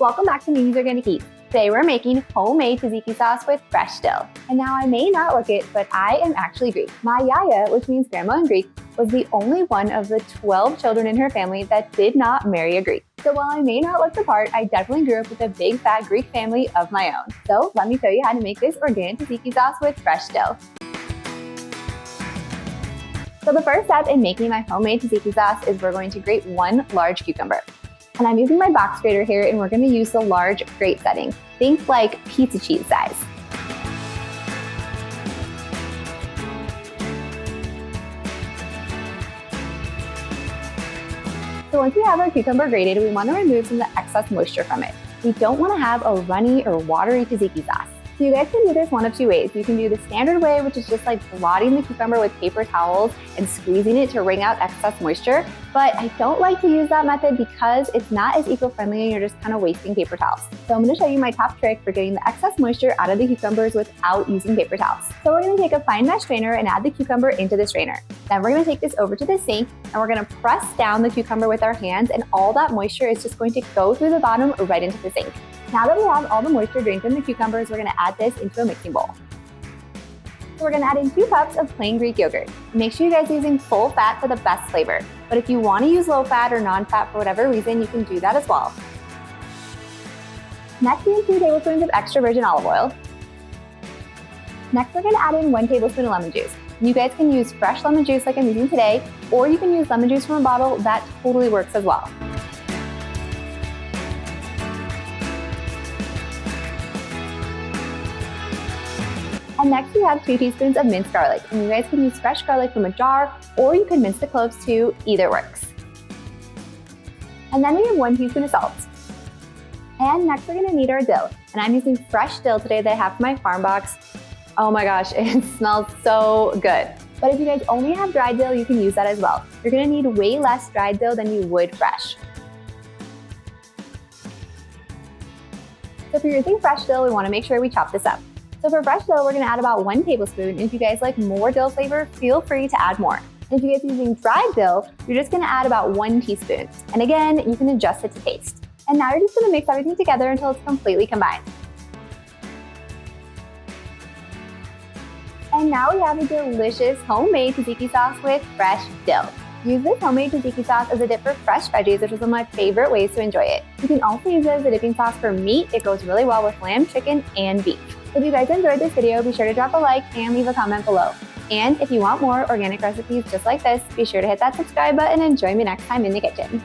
Welcome back to Mimi's Organic Eats. Today we're making homemade tzatziki sauce with fresh dill. And now I may not look it, but I am actually Greek. My yaya, which means grandma in Greek, was the only one of the 12 children in her family that did not marry a Greek. So while I may not look the part, I definitely grew up with a big fat Greek family of my own. So let me show you how to make this organic tzatziki sauce with fresh dill. So the first step in making my homemade tzatziki sauce is we're going to grate one large cucumber. And I'm using my box grater here, and we're going to use the large grate setting. Think like pizza cheese size. So once we have our cucumber grated, we want to remove some of the excess moisture from it. We don't want to have a runny or watery tzatziki sauce. So you guys can do this one of two ways. You can do the standard way, which is just like blotting the cucumber with paper towels and squeezing it to wring out excess moisture. But I don't like to use that method because it's not as eco-friendly and you're just kind of wasting paper towels. So I'm going to show you my top trick for getting the excess moisture out of the cucumbers without using paper towels. So we're going to take a fine mesh strainer and add the cucumber into the strainer. Then we're going to take this over to the sink and we're going to press down the cucumber with our hands, and all that moisture is just going to go through the bottom right into the sink. Now that we have all the moisture drained from the cucumbers, we're going to add this into a mixing bowl. So we're going to add in 2 cups of plain Greek yogurt. Make sure you guys are using full fat for the best flavor. But if you want to use low fat or non-fat for whatever reason, you can do that as well. Next, we have 2 tablespoons of extra virgin olive oil. Next, we're going to add in 1 tablespoon of lemon juice. You guys can use fresh lemon juice like I'm using today, or you can use lemon juice from a bottle. That totally works as well. And next we have 2 teaspoons of minced garlic. And you guys can use fresh garlic from a jar, or you can mince the cloves too, either works. And then we have 1 teaspoon of salt. And next we're gonna need our dill. And I'm using fresh dill today that I have from my farm box. Oh my gosh, it smells so good. But if you guys only have dried dill, you can use that as well. You're gonna need way less dried dill than you would fresh. So if you're using fresh dill, we wanna make sure we chop this up. So for fresh dill, we're going to add about 1 tablespoon. And if you guys like more dill flavor, feel free to add more. And if you guys are using dried dill, you're just going to add about 1 teaspoon. And again, you can adjust it to taste. And now you're just going to mix everything together until it's completely combined. And now we have a delicious homemade tzatziki sauce with fresh dill. Use this homemade tzatziki sauce as a dip for fresh veggies, which is one of my favorite ways to enjoy it. You can also use it as a dipping sauce for meat. It goes really well with lamb, chicken, and beef. If you guys enjoyed this video, be sure to drop a like and leave a comment below. And if you want more organic recipes just like this, be sure to hit that subscribe button and join me next time in the kitchen.